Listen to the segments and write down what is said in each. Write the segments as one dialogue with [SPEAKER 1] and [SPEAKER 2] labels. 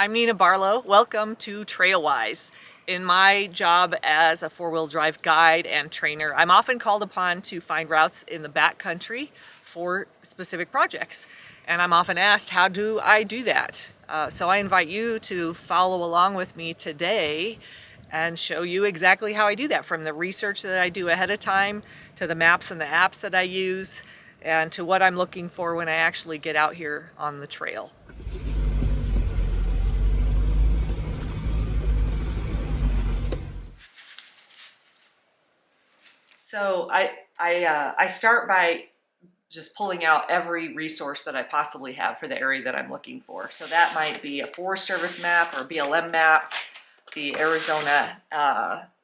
[SPEAKER 1] I'm Nena Barlow. Welcome to Trailwise. In my job as a four-wheel drive guide and trainer, I'm often called upon to find routes in the backcountry for specific projects. And I'm often asked, how do I do that? So I invite you to follow along with me today and show you exactly how I do that, from the research that I do ahead of time to the maps and the apps that I use and to what I'm looking for when I actually get out here on the trail. So I start by just pulling out every resource that I possibly have for the area that I'm looking for. So that might be a Forest Service map or BLM map, the Arizona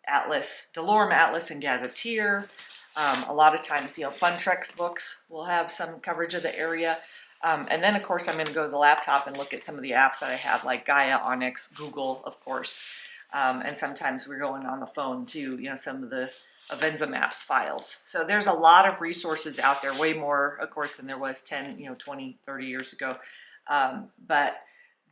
[SPEAKER 1] Atlas, DeLorme Atlas and Gazetteer. A lot of times, Fun Treks books will have some coverage of the area. And then, of course, I'm going to go to the laptop and look at some of the apps that I have, like Gaia, Onyx, Google, of course. And sometimes we're going on the phone to, some of the Avenza Maps files. So there's a lot of resources out there, way more, of course, than there was 10, 20, 30 years ago. But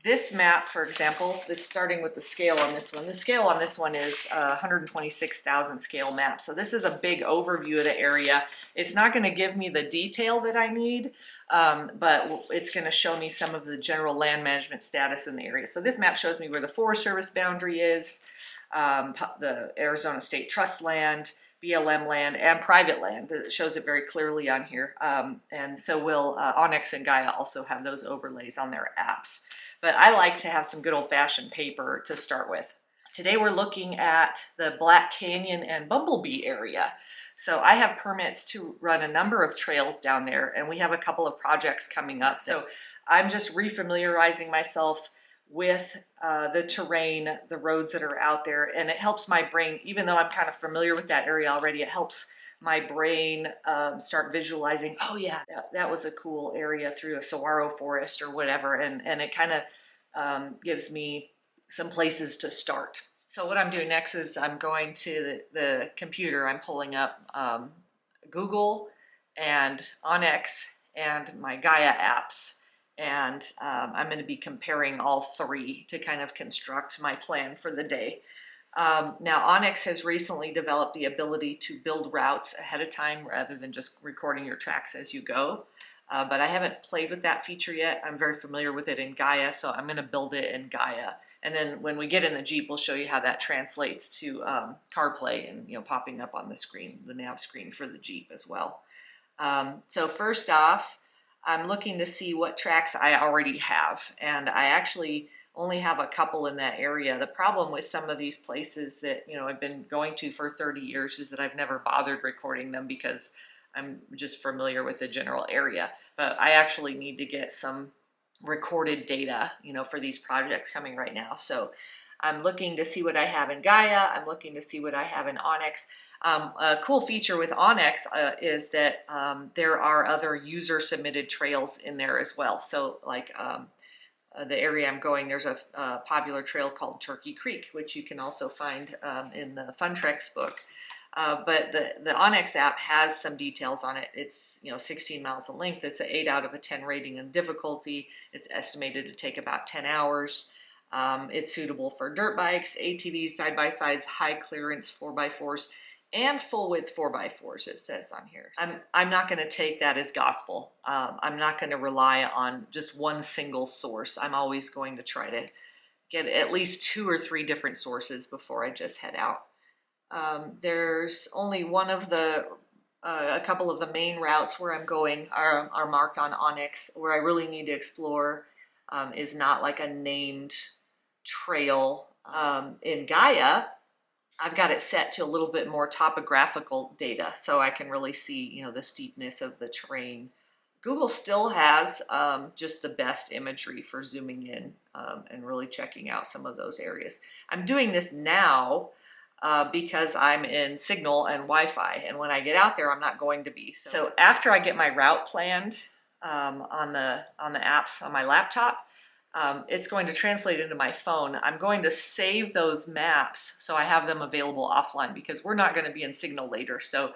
[SPEAKER 1] this map, for example, starting with the scale on this one. The scale on this one is 126,000 scale map. So this is a big overview of the area. It's not going to give me the detail that I need, but it's going to show me some of the general land management status in the area. So this map shows me where the Forest Service boundary is, the Arizona State Trust land, BLM land, and private land. It shows it very clearly on here. And so will Onyx and Gaia also have those overlays on their apps. But I like to have some good old-fashioned paper to start with. Today we're looking at the Black Canyon and Bumblebee area. So I have permits to run a number of trails down there, and we have a couple of projects coming up. So I'm just refamiliarizing myself with the terrain, the roads that are out there, and it helps my brain, even though I'm kind of familiar with that area already, it helps my brain start visualizing, oh yeah, that was a cool area through a saguaro forest or whatever, and it kind of gives me some places to start. So what I'm doing next is I'm going to the computer. I'm pulling up Google and Onyx and my Gaia apps. And I'm going to be comparing all three to kind of construct my plan for the day. Now, Onyx has recently developed the ability to build routes ahead of time rather than just recording your tracks as you go. But I haven't played with that feature yet. I'm very familiar with it in Gaia, so I'm going to build it in Gaia. And then when we get in the Jeep, we'll show you how that translates to CarPlay and popping up on the screen, the nav screen for the Jeep as well. So first off, I'm looking to see what tracks I already have, and I actually only have a couple in that area. The problem with some of these places that I've been going to for 30 years is that I've never bothered recording them because I'm just familiar with the general area. But I actually need to get some recorded data, for these projects coming right now. So I'm looking to see what I have in Gaia. I'm looking to see what I have in Onyx. A cool feature with Onyx is that there are other user-submitted trails in there as well. So like the area I'm going, there's a popular trail called Turkey Creek, which you can also find in the Fun Treks book. But the Onyx app has some details on it. It's 16 miles in length. It's an 8 out of a 10 rating in difficulty. It's estimated to take about 10 hours. It's suitable for dirt bikes, ATVs, side-by-sides, high clearance 4x4s, and full width 4x4s, it says on here. I'm not going to take that as gospel. I'm not going to rely on just one single source. I'm always going to try to get at least 2 or 3 different sources before I just head out. There's only one of a couple of the main routes where I'm going are marked on Onyx. Where I really need to explore is not like a named trail. In Gaia, I've got it set to a little bit more topographical data, so I can really see, the steepness of the terrain. Google still has just the best imagery for zooming in and really checking out some of those areas. I'm doing this now because I'm in signal and Wi-Fi, and when I get out there, I'm not going to be. So after I get my route planned on the apps on my laptop, it's going to translate into my phone. I'm going to save those maps so I have them available offline because we're not going to be in signal later. So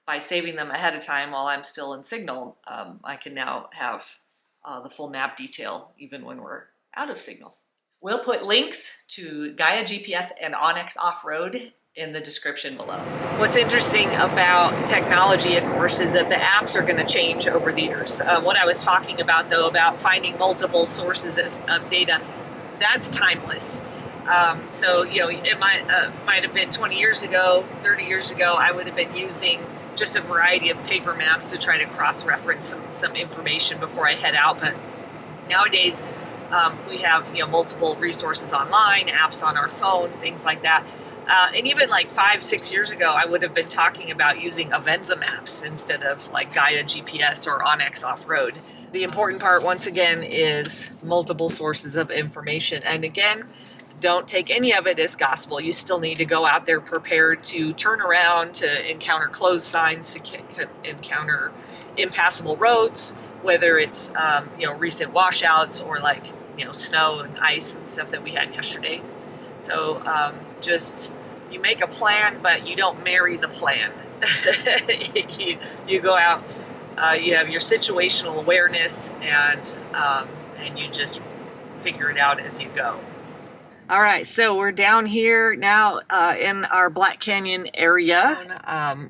[SPEAKER 1] by saving them ahead of time while I'm still in signal, I can now have the full map detail even when we're out of signal. We'll put links to Gaia GPS and Onyx Off-Road in the description below. What's interesting about technology, of course, is that the apps are going to change over the years. What I was talking about, though, about finding multiple sources of data, that's timeless. So, you know, it might have been 20 years ago, 30 years ago, I would have been using just a variety of paper maps to try to cross-reference some information before I head out. But nowadays, we have, you know, multiple resources online, apps on our phone, things like that. And even like 5-6 years ago, I would have been talking about using Avenza maps instead of like Gaia GPS or Onyx Off-Road. The important part, once again, is multiple sources of information. And again, don't take any of it as gospel. You still need to go out there prepared to turn around, to encounter closed signs, to encounter impassable roads, whether it's, you know, recent washouts or like, you know, snow and ice and stuff that we had yesterday. So just, you make a plan, but you don't marry the plan. you go out, you have your situational awareness, and you just figure it out as you go. All right, so we're down here now in our Black Canyon area.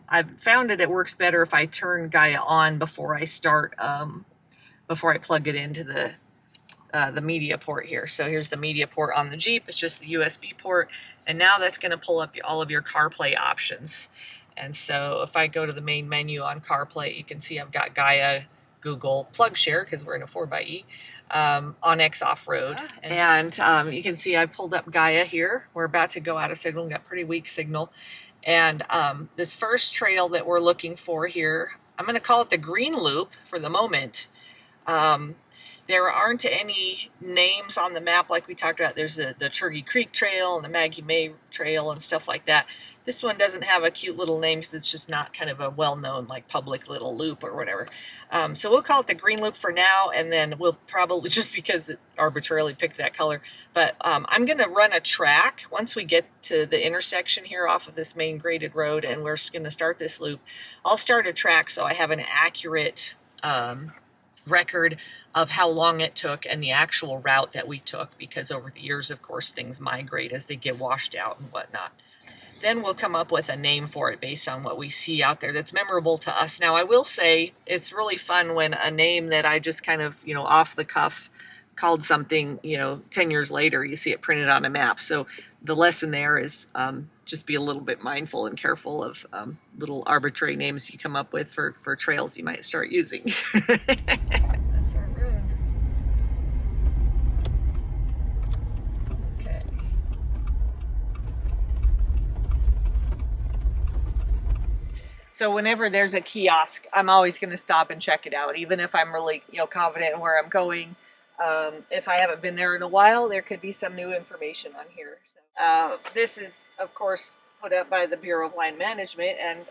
[SPEAKER 1] I've found that it works better if I turn Gaia on before I start, before I plug it into the media port here. So here's the media port on the Jeep. It's just the USB port. And now that's going to pull up all of your CarPlay options. And so if I go to the main menu on CarPlay, you can see I've got Gaia, Google, PlugShare, because we're in a 4xe, Onyx Off-Road. And you can see I pulled up Gaia here. We're about to go out of signal. We've got pretty weak signal. And this first trail that we're looking for here, I'm going to call it the Green Loop for the moment. There aren't any names on the map like we talked about. There's the Turkey Creek Trail and the Maggie May Trail and stuff like that. This one doesn't have a cute little name because it's just not kind of a well-known like public little loop or whatever. So we'll call it the Green Loop for now, and then we'll probably, just because it arbitrarily picked that color, but I'm going to run a track once we get to the intersection here off of this main graded road, and we're going to start this loop. I'll start a track so I have an accurate record of how long it took and the actual route that we took, because over the years, of course, things migrate as they get washed out and whatnot. Then we'll come up with a name for it based on what we see out there that's memorable to us. Now, I will say it's really fun when a name that I just kind of, you know, off the cuff called something, you know, 10 years later, you see it printed on a map. So the lesson there is just be a little bit mindful and careful of little arbitrary names you come up with for trails you might start using. That's our road. Okay. So whenever there's a kiosk, I'm always going to stop and check it out, even if I'm really, you know, confident in where I'm going. If I haven't been there in a while, there could be some new information on here. So, this is, of course, put up by the Bureau of Land Management, and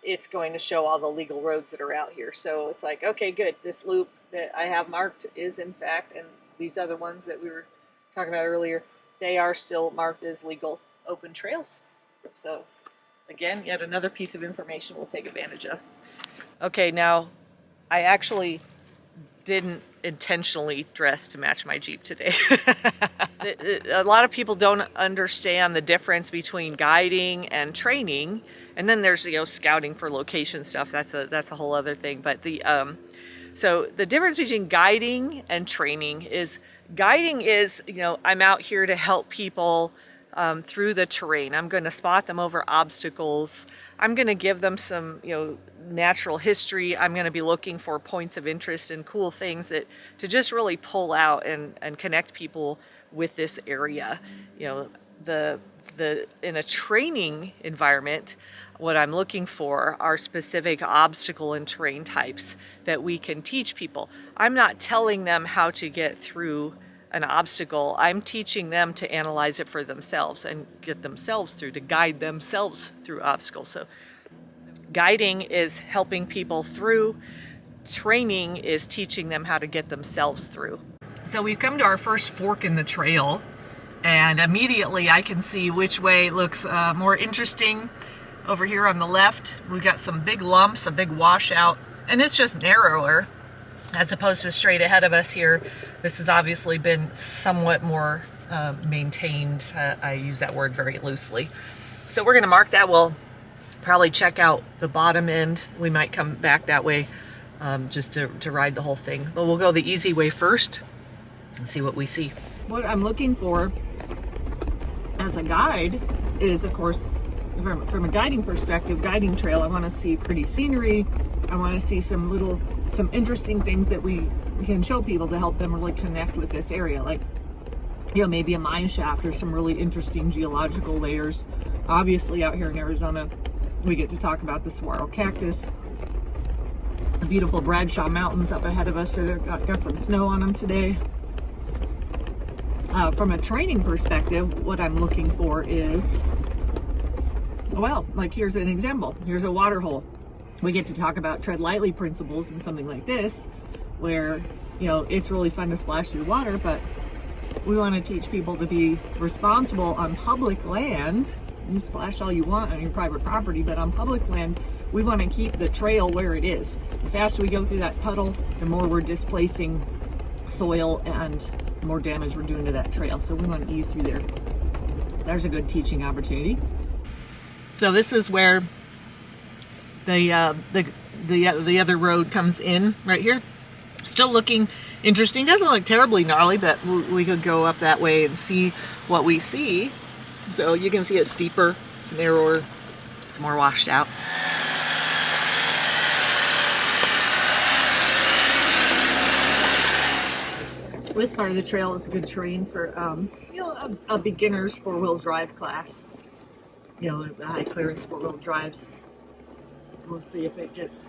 [SPEAKER 1] it's going to show all the legal roads that are out here. So it's like, okay, good. This loop that I have marked is, in fact, and these other ones that we were talking about earlier, they are still marked as legal open trails. So, again, yet another piece of information we'll take advantage of. Okay, now, I actually didn't intentionally dress to match my Jeep today. A lot of people don't understand the difference between guiding and training, and then there's, you know, scouting for location stuff. That's a whole other thing. But so the difference between guiding and training is, guiding is, you know, I'm out here to help people through the terrain. I'm going to spot them over obstacles. I'm going to give them some, you know, natural history. I'm going to be looking for points of interest and cool things that to just really pull out and connect people with this area. You know, in a training environment, what I'm looking for are specific obstacle and terrain types that we can teach people. I'm not telling them how to get through an obstacle. I'm teaching them to analyze it for themselves and get themselves through, to guide themselves through obstacles. So guiding is helping people through. Training is teaching them how to get themselves through. So we've come to our first fork in the trail, and immediately I can see which way looks more interesting. Over here on the left, we've got some big lumps, a big washout, and it's just narrower. as opposed to straight ahead of us here. This has obviously been somewhat more maintained. I use that word very loosely. So we're going to mark that. We'll probably check out the bottom end. We might come back that way just to ride the whole thing. But we'll go the easy way first and see what we see. What I'm looking for as a guide is, of course, from a guiding perspective, guiding trail, I want to see pretty scenery. I want to see some interesting things that we can show people to help them really connect with this area. Like, you know, maybe a mine shaft or some really interesting geological layers. Obviously, out here in Arizona, we get to talk about the saguaro cactus, the beautiful Bradshaw Mountains up ahead of us that have got some snow on them today. From a training perspective, what I'm looking for is, well, like here's an example. Here's a water hole. We get to talk about tread lightly principles and something like this, where, you know, it's really fun to splash through water, but we want to teach people to be responsible on public land. You splash all you want on your private property, but on public land, we want to keep the trail where it is. The faster we go through that puddle, the more we're displacing soil and the more damage we're doing to that trail. So we want to ease through there. There's a good teaching opportunity. So this is where the other road comes in right here. Still looking interesting. Doesn't look terribly gnarly, but we could go up that way and see what we see. So you can see it's steeper, it's narrower, it's more washed out. This part of the trail is a good terrain for you know, a beginner's four-wheel drive class. You know, the high clearance four-wheel drives. We'll see if it gets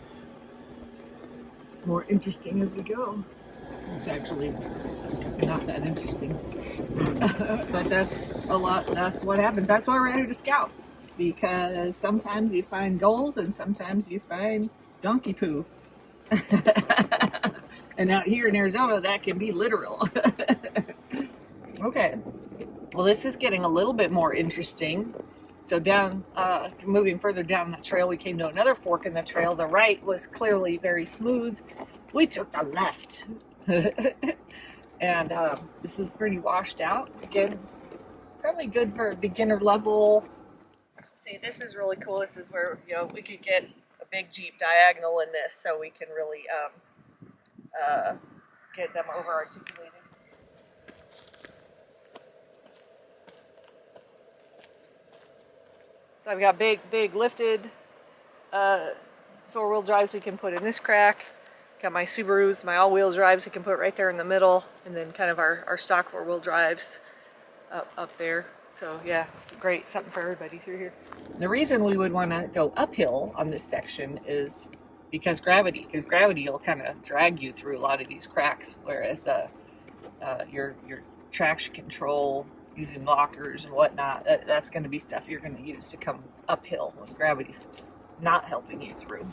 [SPEAKER 1] more interesting as we go. It's actually not that interesting. But that's what happens. That's why we're here to scout. Because sometimes you find gold and sometimes you find donkey poo. And out here in Arizona, that can be literal. Okay. Well, this is getting a little bit more interesting. So down, moving further down the trail, we came to another fork in the trail. The right was clearly very smooth. We took the left. And this is pretty washed out. Again, probably good for a beginner level. See, this is really cool. This is where, you know, we could get a big Jeep diagonal in this so we can really get them over articulated. So I've got big lifted four-wheel drives we can put in this crack. Got my Subarus, my all-wheel drives we can put right there in the middle, and then kind of our stock four-wheel drives up there. So yeah, it's great, something for everybody through here. The reason we would want to go uphill on this section is because gravity will kind of drag you through a lot of these cracks, whereas your traction control, using lockers and whatnot, that's going to be stuff you're going to use to come uphill when gravity's not helping you through.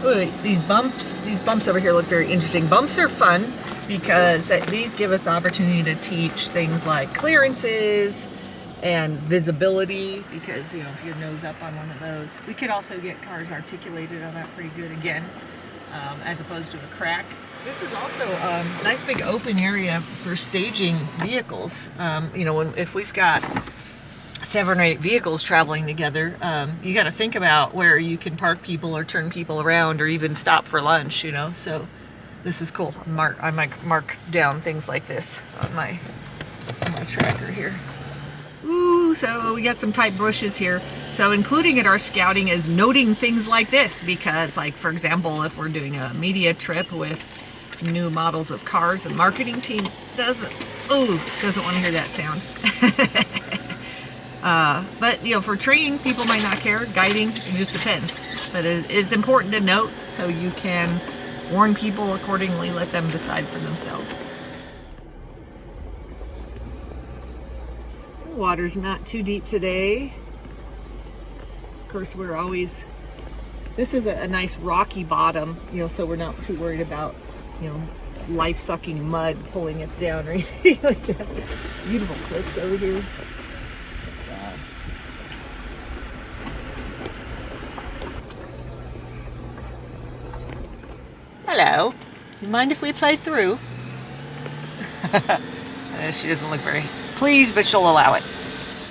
[SPEAKER 1] Ooh, these bumps over here look very interesting. Bumps are fun because these give us opportunity to teach things like clearances and visibility, because, you know, if your nose up on one of those, we could also get cars articulated on that pretty good again, as opposed to a crack. This is also a nice big open area for staging vehicles. You know, if we've got 7 or 8 vehicles traveling together, you got to think about where you can park people or turn people around or even stop for lunch, you know. So this is cool. I might mark down things like this on my tracker here. Ooh, so we got some tight bushes here. So including in our scouting is noting things like this, because, like, for example, if we're doing a media trip with new models of cars, the marketing team doesn't want to hear that sound. But, you know, for training, people might not care. Guiding, it just depends. But it's important to note so you can warn people accordingly, let them decide for themselves. The water's not too deep today. Of course, this is a nice rocky bottom, you know, so we're not too worried about, you know, life-sucking mud pulling us down or anything like that. Beautiful cliffs over here. Hello. You mind if we play through? She doesn't look very pleased, but she'll allow it.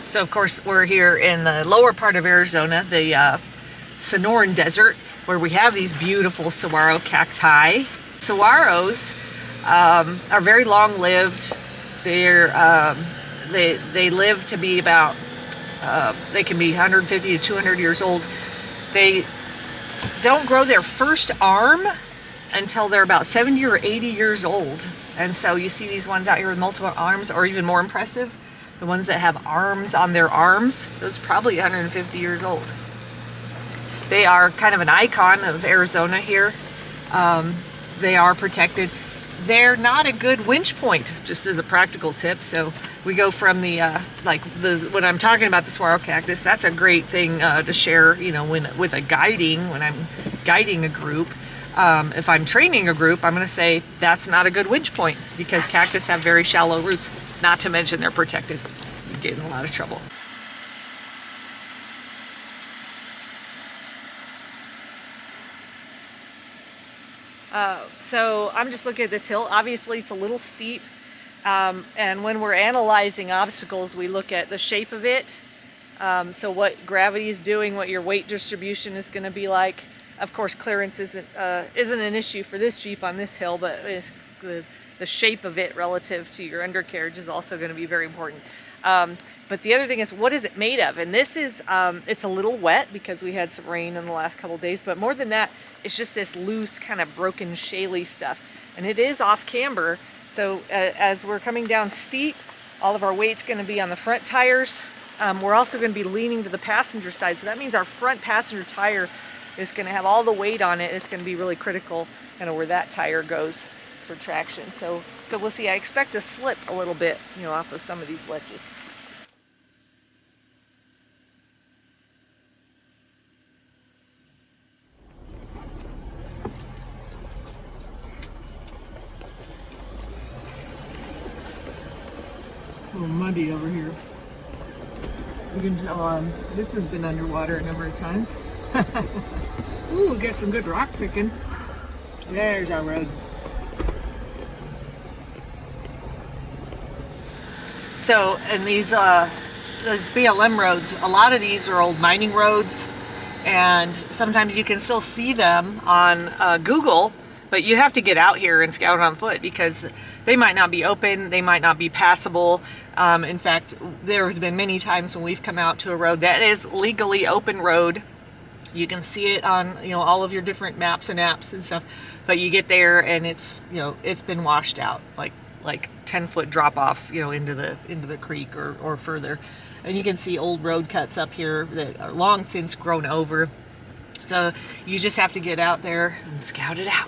[SPEAKER 1] So of course we're here in the lower part of Arizona, the Sonoran Desert, where we have these beautiful saguaro cacti. Saguaros are very long-lived. They live to be about, they can be 150 to 200 years old. They don't grow their first arm until they're about 70 or 80 years old. And so you see these ones out here with multiple arms, or even more impressive, the ones that have arms on their arms. Those are probably 150 years old. They are kind of an icon of Arizona here. They are protected. They're not a good winch point, just as a practical tip. So we go from the, when I'm talking about the saguaro cactus, that's a great thing to share, you know, when I'm guiding a group. If I'm training a group, I'm going to say that's not a good winch point because cactus have very shallow roots, not to mention they're protected. You get in a lot of trouble. So I'm just looking at this hill. Obviously it's a little steep, and when we're analyzing obstacles, we look at the shape of it. So what gravity is doing, what your weight distribution is going to be like. Of course, clearance isn't an issue for this Jeep on this hill, but it's the shape of it relative to your undercarriage is also going to be very important. But the other thing is, what is it made of? And this is, it's a little wet because we had some rain in the last couple of days, but more than that, it's just this loose, kind of broken, shaly stuff. And it is off camber, so as we're coming down steep, all of our weight's going to be on the front tires. We're also going to be leaning to the passenger side, so that means our front passenger tire is going to have all the weight on it. It's going to be really critical, kind of where that tire goes for traction. So we'll see. I expect to slip a little bit, you know, off of some of these ledges. A little muddy over here. You can tell this has been underwater a number of times. Ooh, we'll get some good rock picking. There's our road. So, and these BLM roads, a lot of these are old mining roads, and sometimes you can still see them on Google, but you have to get out here and scout on foot because they might not be open, they might not be passable. In fact, there's been many times when we've come out to a road that is legally open road. You can see it on, you know, all of your different maps and apps and stuff, but you get there and it's, you know, it's been washed out, like 10-foot drop off, you know, into the creek or further. And you can see old road cuts up here that are long since grown over. So you just have to get out there and scout it out.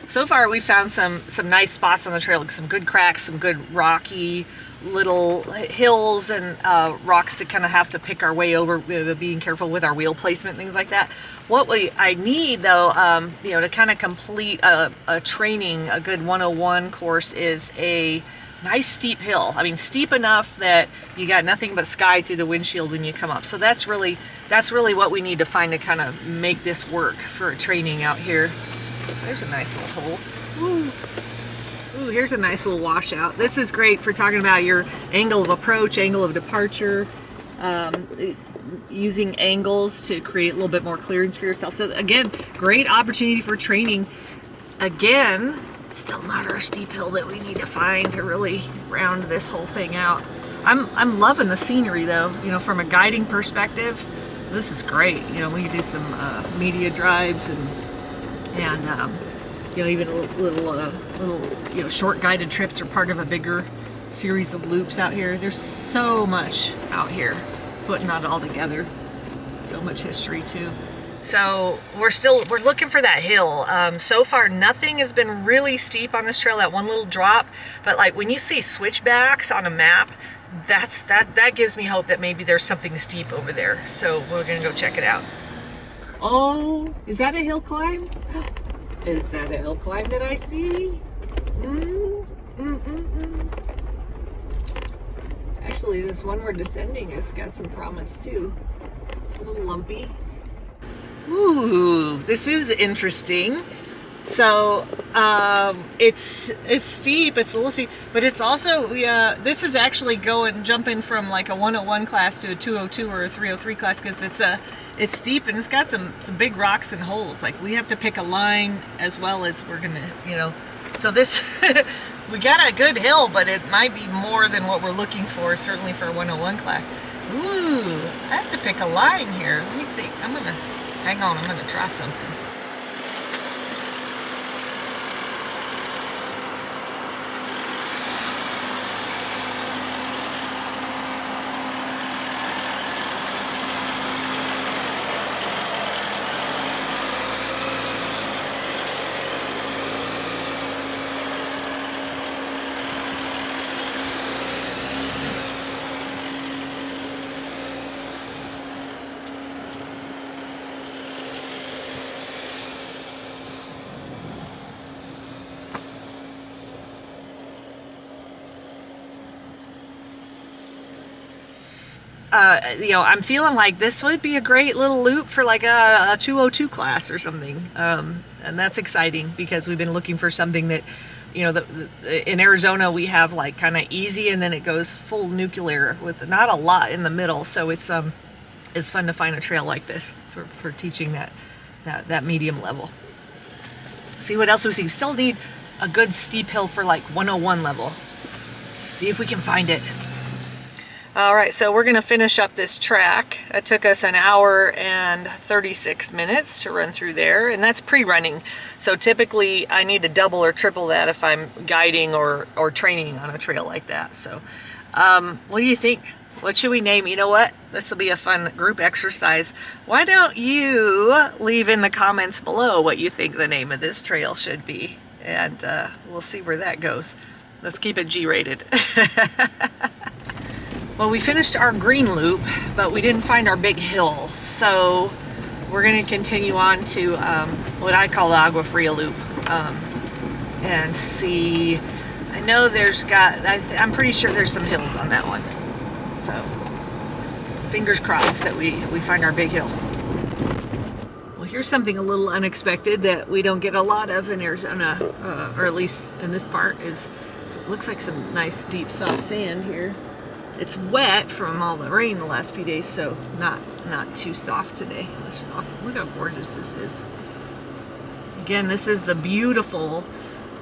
[SPEAKER 1] So far, we found some nice spots on the trail, some good cracks, some good rocky little hills and rocks to kind of have to pick our way over, being careful with our wheel placement, things like that. What I need, though, you know, to kind of complete a training, a good 101 course, is a nice steep hill. I mean, steep enough that you got nothing but sky through the windshield when you come up. So that's really what we need to find to kind of make this work for training out here. There's a nice little hole. Ooh. Ooh, here's a nice little washout. This is great for talking about your angle of approach, angle of departure, using angles to create a little bit more clearance for yourself. So again, great opportunity for training. Again, still not our steep hill that we need to find to really round this whole thing out. I'm loving the scenery though. You know, from a guiding perspective, this is great. You know, we can do some media drives and you know, even little you know, short guided trips are part of a bigger series of loops out here. There's so much out here, putting that all together. So much history too. So we're looking for that hill. So far, nothing has been really steep on this trail. That one little drop, but like when you see switchbacks on a map, that gives me hope that maybe there's something steep over there. So we're gonna go check it out. Oh, is that a hill climb? Is that a hill climb that I see? actually, this one we're descending has got some promise too. It's a little lumpy. Ooh, this is interesting. So it's steep, it's a little steep, but it's also this is actually jumping from like a 101 class to a 202 or a 303 class, because it's steep and it's got some big rocks and holes. Like we have to pick a line as well as we're gonna, you know. So this we got a good hill, but it might be more than what we're looking for, certainly for a 101 class. Ooh, I have to pick a line here. Let me think. Hang on, I'm gonna try something. You know, I'm feeling like this would be a great little loop for like a 202 class or something. And that's exciting because we've been looking for something that, you know, in Arizona we have like kind of easy and then it goes full nuclear with not a lot in the middle. So it's fun to find a trail like this for teaching that medium level. See what else we see. We still need a good steep hill for like 101 level. See if we can find it. All right, so we're gonna finish up this track. It took us an hour and 36 minutes to run through there, and that's pre-running. So typically I need to double or triple that if I'm guiding or training on a trail like that. So what do you think? What should we name? You know what? This will be a fun group exercise. Why don't you leave in the comments below what you think the name of this trail should be, and we'll see where that goes. Let's keep it G-rated. Well, we finished our green loop, but we didn't find our big hill. So we're going to continue on to what I call the Agua Fria loop and see. I know I'm pretty sure there's some hills on that one. So fingers crossed that we find our big hill. Well, here's something a little unexpected that we don't get a lot of in Arizona, or at least in this part, it looks like some nice deep soft sand here. It's wet from all the rain the last few days, so not too soft today, which is awesome. Look how gorgeous this is. Again, this is the beautiful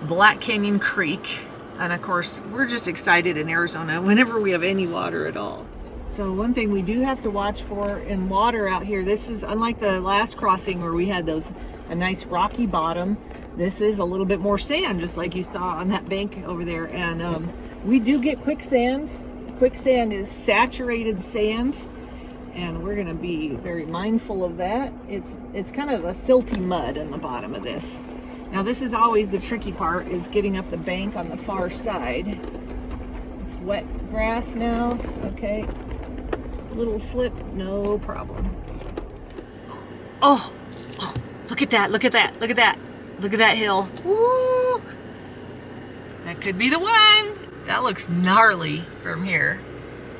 [SPEAKER 1] Black Canyon Creek, and of course, we're just excited in Arizona whenever we have any water at all. So one thing we do have to watch for in water out here, this is unlike the last crossing where we had a nice rocky bottom. This is a little bit more sand, just like you saw on that bank over there, and we do get quicksand. Quicksand is saturated sand, and we're going to be very mindful of that. It's kind of a silty mud on the bottom of this. Now this is always the tricky part, is getting up the bank on the far side. It's wet grass now. Okay, little slip, no problem. Oh, look at that, look at that, look at that, look at that hill. Woo! That could be the one. That looks gnarly from here.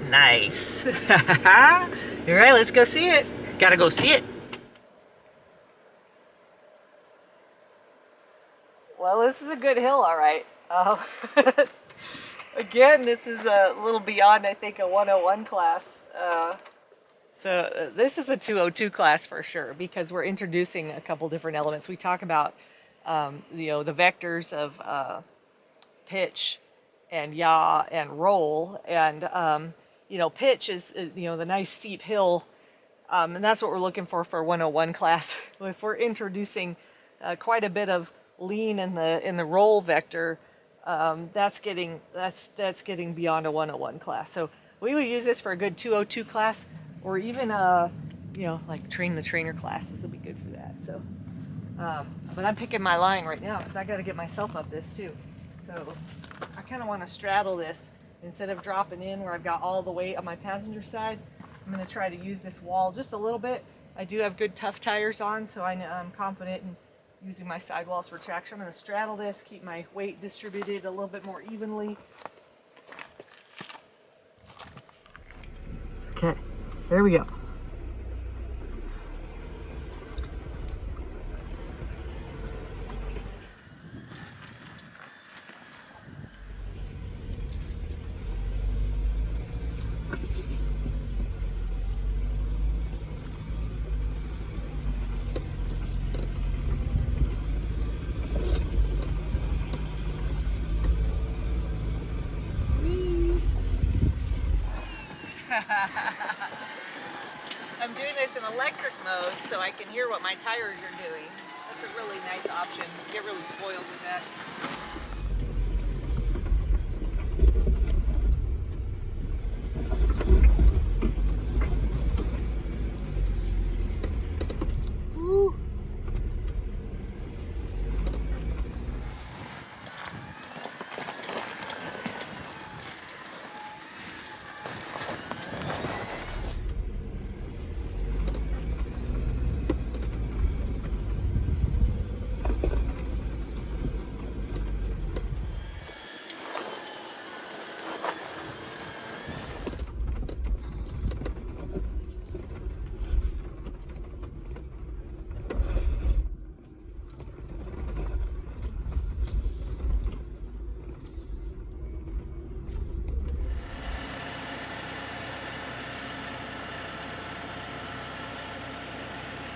[SPEAKER 1] Nice. All right, let's go see it. Gotta go see it. Well, this is a good hill, all right. Again, this is a little beyond, I think, a 101 class. So this is a 202 class for sure, because we're introducing a couple different elements. We talk about, you know, the vectors of pitch and yaw and roll, and you know, pitch is you know, the nice steep hill, and that's what we're looking for a 101 class. If we're introducing quite a bit of lean in the roll vector, that's getting beyond a 101 class. So we would use this for a good 202 class, or even you know, like train the trainer class. This will be good for that. So but I'm picking my line right now because I got to get myself up this too. So I kind of want to straddle this. Instead of dropping in where I've got all the weight on my passenger side, I'm going to try to use this wall just a little bit. I do have good tough tires on, so I'm confident in using my sidewalls for traction. I'm going to straddle this, keep my weight distributed a little bit more evenly. There we go. I'm doing this in electric mode so I can hear what my tires are doing. That's a really nice option. You get really spoiled with that. Woo.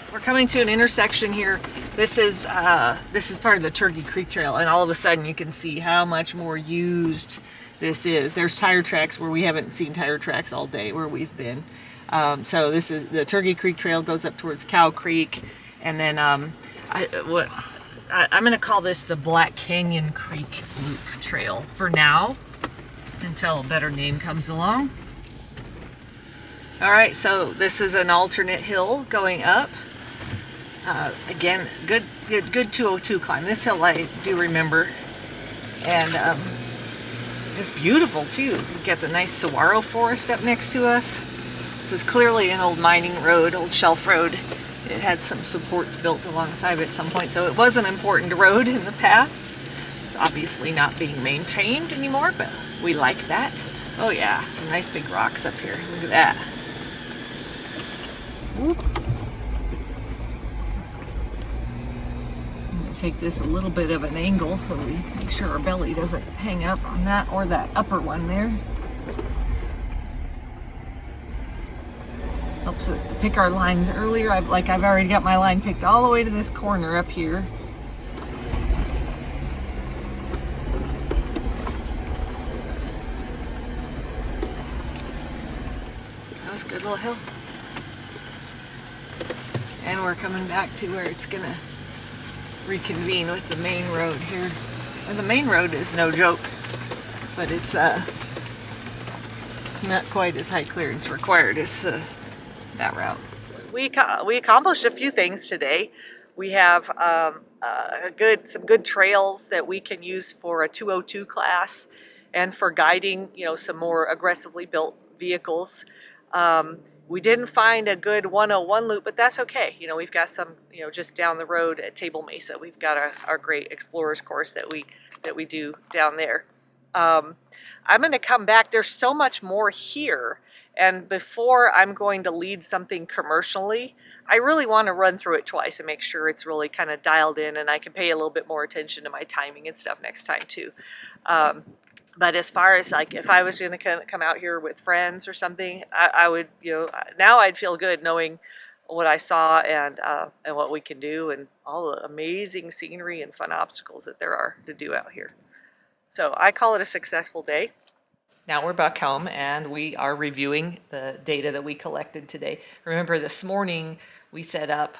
[SPEAKER 1] We're coming to an intersection here. This is part of the Turkey Creek Trail, and all of a sudden you can see how much more used this is. There's tire tracks where we haven't seen tire tracks all day where we've been. So this is the Turkey Creek Trail, goes up towards Cow Creek, and then I'm going to call this the Black Canyon Creek Loop Trail for now, until a better name comes along. All right, so this is an alternate hill going up. Again, good 202 climb. This hill I do remember, and it's beautiful too. We've got the nice saguaro forest up next to us. This is clearly an old mining road, old shelf road. It had some supports built alongside of it at some point, so it was an important road in the past. It's obviously not being maintained anymore, but we like that. Oh yeah, some nice big rocks up here. Look at that. Whoop. Take this a little bit of an angle so we make sure our belly doesn't hang up on that or that upper one there. Helps it pick our lines earlier. I've already got my line picked all the way to this corner up here. That was a good little hill. And we're coming back to where it's gonna reconvene with the main road here. And the main road is no joke, but it's not quite as high clearance required as that route. So we accomplished a few things today. We have some good trails that we can use for a 202 class and for guiding, some more aggressively built vehicles. We didn't find a good 101 loop, but that's okay. We've got some, just down the road at Table Mesa. We've got our great Explorers course that we do down there. I'm going to come back. There's so much more here. And before I'm going to lead something commercially, I really want to run through it twice and make sure it's really kind of dialed in, and I can pay a little bit more attention to my timing and stuff next time too. But as far as if I was going to come out here with friends or something, I would, now I'd feel good knowing what I saw and what we can do and all the amazing scenery and fun obstacles that there are to do out here. So I call it a successful day. Now we're back home and we are reviewing the data that we collected today. Remember, this morning we set up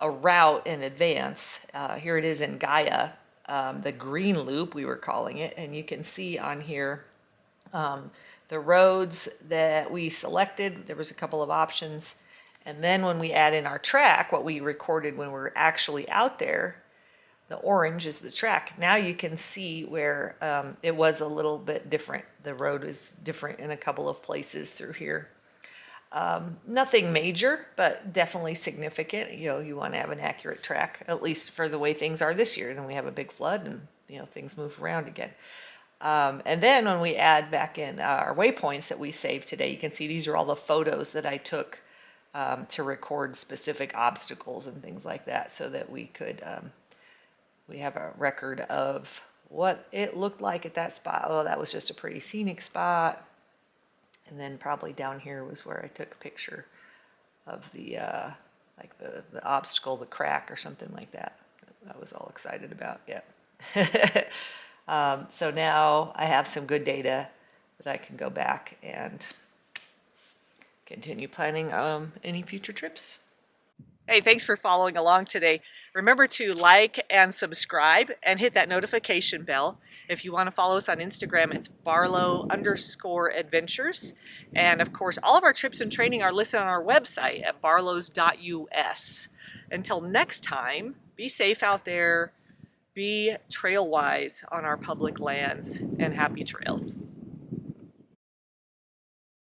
[SPEAKER 1] a route in advance. Here it is in Gaia. The green loop, we were calling it, and you can see on here the roads that we selected. There was a couple of options, and then when we add in our track, what we recorded when we're actually out there, the orange is the track. Now you can see where it was a little bit different. The road is different in a couple of places through here. Nothing major, but definitely significant. You want to have an accurate track, at least for the way things are this year. And then we have a big flood and, things move around again. And then when we add back in our waypoints that we saved today, you can see these are all the photos that I took to record specific obstacles and things like that, so that we could, we have a record of what it looked like at that spot. Oh, that was just a pretty scenic spot. And then probably down here was where I took a picture of the, like the obstacle, the crack or something like that. I was all excited about, yep. So now I have some good data that I can go back and continue planning any future trips. Hey, thanks for following along today. Remember to like and subscribe and hit that notification bell. If you want to follow us on Instagram, it's Barlow_adventures. And of course, all of our trips and training are listed on our website at barlows.us. Until next time, be safe out there, be trail wise on our public lands, and happy trails.